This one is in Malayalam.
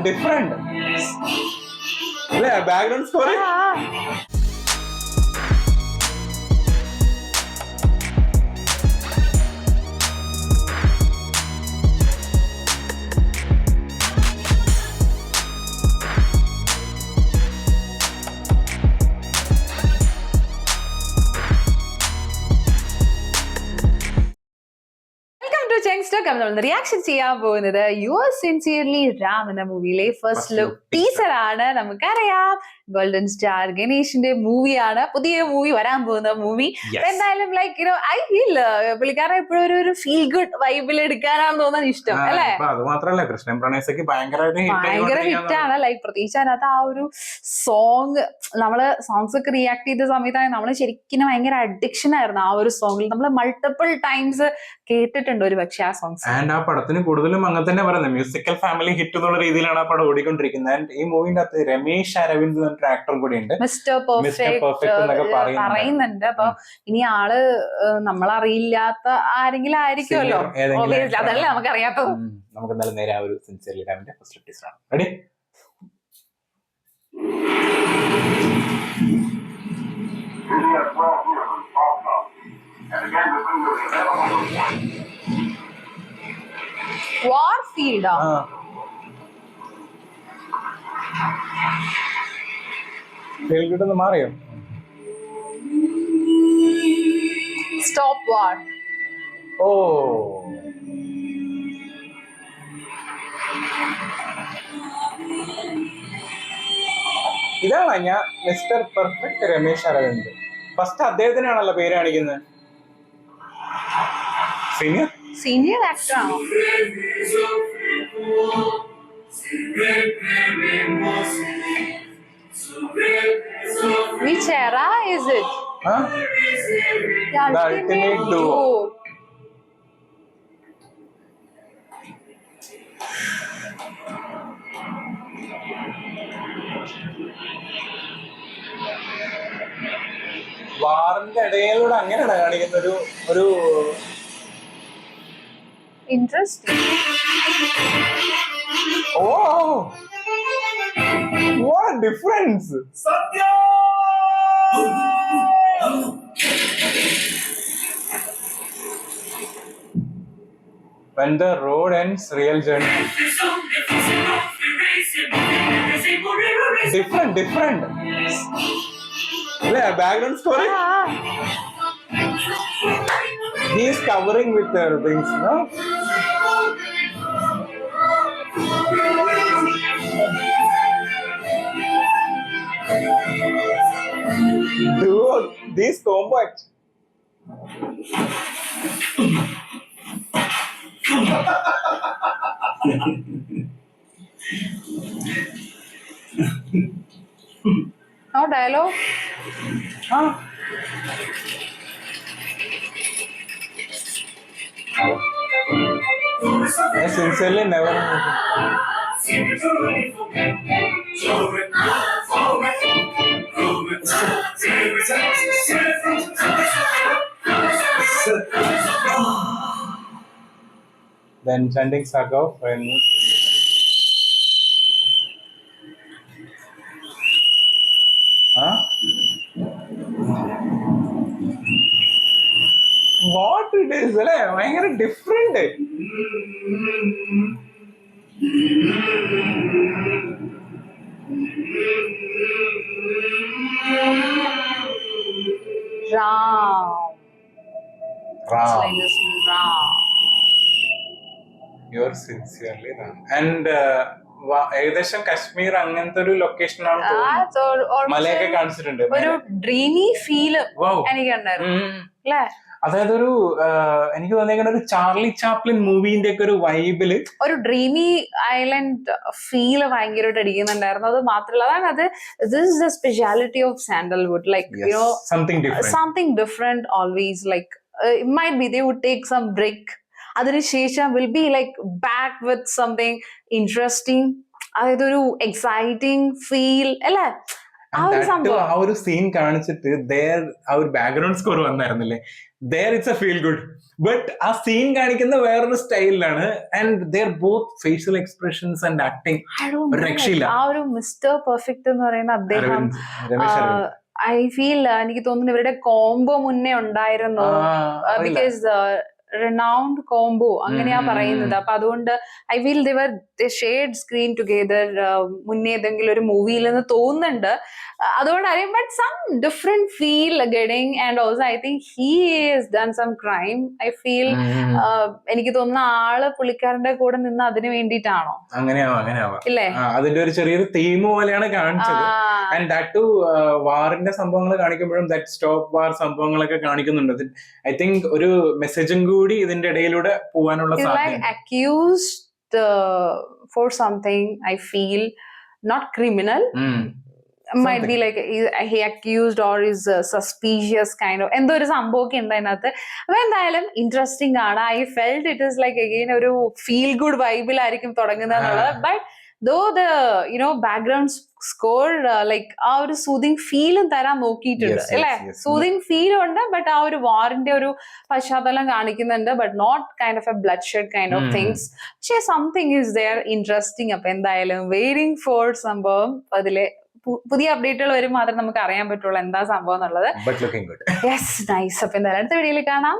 ഡിഫറെന്റ് അല്ലേ ബാക്ക്ഗ്രൗണ്ട് സ്കോർ. റിയാക്ഷൻ ചെയ്യാൻ പോകുന്നത് യുവർ സിൻസിയർലി റാം എന്ന മൂവിയിലെ ഫസ്റ്റ് ലുക്ക് ടീസർ ആണ്. നമുക്കറിയാം ഗോൾഡൻ സ്റ്റാർ ഗണേഷിന്റെ മൂവിയാണ്, പുതിയ മൂവി വരാൻ പോകുന്ന മൂവി. എന്തായാലും ലൈക്ക് ഐ ഫീൽ പുള്ളിക്കാരൻ എപ്പോഴും ഒരു ഫീൽ ഗുഡ് വൈബിൽ എടുക്കാനാണ് തോന്നാൻ ഇഷ്ടം അല്ലെ. അത് മാത്രല്ല കൃഷ്ണൻ പ്രണയസക്ക് ഭയങ്കര ഹിറ്റാണ്. ലൈക്ക് പ്രത്യേകിച്ച് അതിനകത്ത് ആ ഒരു സോങ്, നമ്മള് സോങ്സ് ഒക്കെ റിയാക്ട് ചെയ്ത സമയത്താണ് നമ്മള് ശരിക്കും ഭയങ്കര അഡിക്ഷൻ ആയിരുന്നു ആ ഒരു സോങ്ങിൽ. നമ്മള് മൾട്ടിപ്പിൾ ടൈംസ് കേട്ടിട്ടുണ്ട് ഒരു പക്ഷെ ആ സോങ്സ്. ആൻഡ് ആ പടത്തിന് കൂടുതലും അങ്ങനെ തന്നെ പറയുന്നത് മ്യൂസിക്കൽ ഫാമിലി ഹിറ്റ് എന്നുള്ള രീതിയിലാണ് ആ പടം ഓടിക്കൊണ്ടിരിക്കുന്നത്. ആൻഡ് ഈ മൂവിന്റെ അകത്ത് രമേശ് അരവിന്ദ് എന്ന ആക്ടർ കൂടി ഉണ്ട്, മിസ്റ്റർ പെർഫെക്റ്റ് എന്നൊക്കെ പറയുന്നുണ്ട്. അപ്പൊ ഇനി ആള് നമ്മളറിയില്ലാത്ത ആരെങ്കിലും ആയിരിക്കുമല്ലോ, അതല്ല നമുക്കറിയാത്തത്. നമുക്ക് എന്തായാലും നേരെ ആ ഒരു സിൻസിയർലി റാമിന്റെ ഫസ്റ്റ് ടീസർ ആണ്. റെഡി? വാർഫീൽഡാ? ഫീൽ ഗുഡ് എന്ന് മാറിയോ? Stop war. ഓ ഇതാണ് ഞാൻ mister perfect Ramesh Aravind. First അദ്ദേഹത്തിനാണല്ലോ പേര് കാണിക്കുന്നത്. സീനിയർ ആക്ടർ ആണോ? Which era is it? The Ultimate Duo. വാറിന്റെ ഇടയിലൂടെ അങ്ങനെയാണ് കാണിക്കുന്ന ഒരു interesting. Oh, what a difference. Satya! When the road ends, real journey. Different. Yeah, background score. He is covering with the things, no? Dude, this combo action. No dialogue? Huh? I sincerely never the enchanting saga of Rainwood. Huh? What it is, അല്ലേ? ഭയങ്കര different. Ram. You're sincerely Ram. And ഏകദേശം കശ്മീർ അങ്ങനത്തെ ഒരു ലൊക്കേഷനാണ്, മലയൊക്കെ കാണിച്ചിട്ടുണ്ട്. ഒരു ഡ്രീമി ഫീല് എനിക്കുണ്ടായിരുന്നു അല്ലേ? അതായത് ഒരു എനിക്ക് തോന്നിയ ഒരു ചാർലി ചാപ്ലിൻ മൂവിന്റെ ഒക്കെ ഒരു വൈബില് ഒരു ഡ്രീമി ഐലൻഡ് ഫീല് ഭയങ്കരമായിട്ട് അടിക്കുന്നുണ്ടായിരുന്നു. അത് മാത്രമല്ല, അതാണ് അത് this is the speciality of sandalwood. Like something different always. Like it might be they would take some break, അതിനുശേഷം will be like back with something interesting, അതൊരു എക്സൈറ്റിംഗ് ഫീൽ അല്ലേ? ആ ഒരു സീൻ കാണിച്ചിട്ട് ആ ഒരു ബാക്ക്ഗ്രൗണ്ട് സ്കോർ വന്നായിരുന്നില്ലേ, there it's a feel good. But ആ സീൻ കാണിക്കുന്ന വേറൊരു സ്റ്റൈലിലാണ്. And their both facial expressions and acting ഒരു രക്ഷയില്ല. ആ ഒരു മിസ്റ്റർ പെർഫെക്റ്റ് എന്ന് പറയുന്ന അദ്ദേഹം, രമേശ് അരവിന്ദ്. ഐ ഫീൽ എനിക്ക് തോന്നുന്നു ഇവരുടെ കോംബോ മുന്നേ ഉണ്ടായിരുന്നു. ബിക്കോസ് renowned കോംബോ അങ്ങനെയാ പറയുന്നത്. അപ്പൊ അതുകൊണ്ട് I feel they shared screen together മുന്നേ ഏതെങ്കിലും ഒരു മൂവിയിൽ നിന്ന് തോന്നുന്നുണ്ട്. അതുകൊണ്ട് അറിയാം, but some different feel getting. And also I think he has done some crime. I feel എനിക്ക് തോന്നുന്ന ആള് പുള്ളിക്കാരന്റെ കൂടെ നിന്ന് അതിന് വേണ്ടിയിട്ടാണോ അങ്ങനെയാവാം ഇല്ലേ? അതിന്റെ ഒരു ചെറിയൊരു തീം പോലെയാണ് കാണിച്ചത്. ആൻഡ് ദാറ്റ് ടു വാറിന്റെ സംഭവങ്ങൾ കാണിക്കുമ്പോഴും ദാറ്റ് സ്റ്റോപ്പ് വാർ സംഭവങ്ങളൊക്കെ കാണിക്കുന്നുണ്ട്. ഐ തിങ്ക് ഒരു മെസ്സേജും കൂടി ഇതിന്റെ ഇടയിലൂടെ പോവാനുള്ള സാധ്യത. accused for something, I feel not criminal, might be like he accused or is suspicious kind of എന്തോ ഒരു സംഭവമൊക്കെ ഉണ്ട് അതിനകത്ത്. അപ്പൊ എന്തായാലും ഇൻട്രസ്റ്റിംഗ് ആണ്. I felt it is like again ഒരു ഫീൽ ഗുഡ് വൈബിലായിരിക്കും തുടങ്ങുന്നത്. But though the background score like ആ ഒരു സൂതിങ് ഫീലും തരാൻ നോക്കിയിട്ടുണ്ട് അല്ലെ? സൂതിങ് ഫീലും ഉണ്ട്, ബട്ട് ആ ഒരു വാറിന്റെ ഒരു പശ്ചാത്തലം കാണിക്കുന്നുണ്ട്, but not kind of a bloodshed kind of things. പക്ഷേ സംതിങ് ഈസ് ദെയർ ഇൻട്രസ്റ്റിംഗ്. അപ്പൊ എന്തായാലും വെയിറ്റിംഗ് ഫോർ സംഭവം. അതിലെ പുതിയ അപ്ഡേറ്റുകൾ വരും മാത്രമേ നമുക്ക് അറിയാൻ പറ്റുള്ളൂ എന്താ സംഭവം എന്നുള്ളത്. But looking good. Yes, nice. അപ്പൊ എന്തായാലും അടുത്ത വീഡിയോയിൽ കാണാം.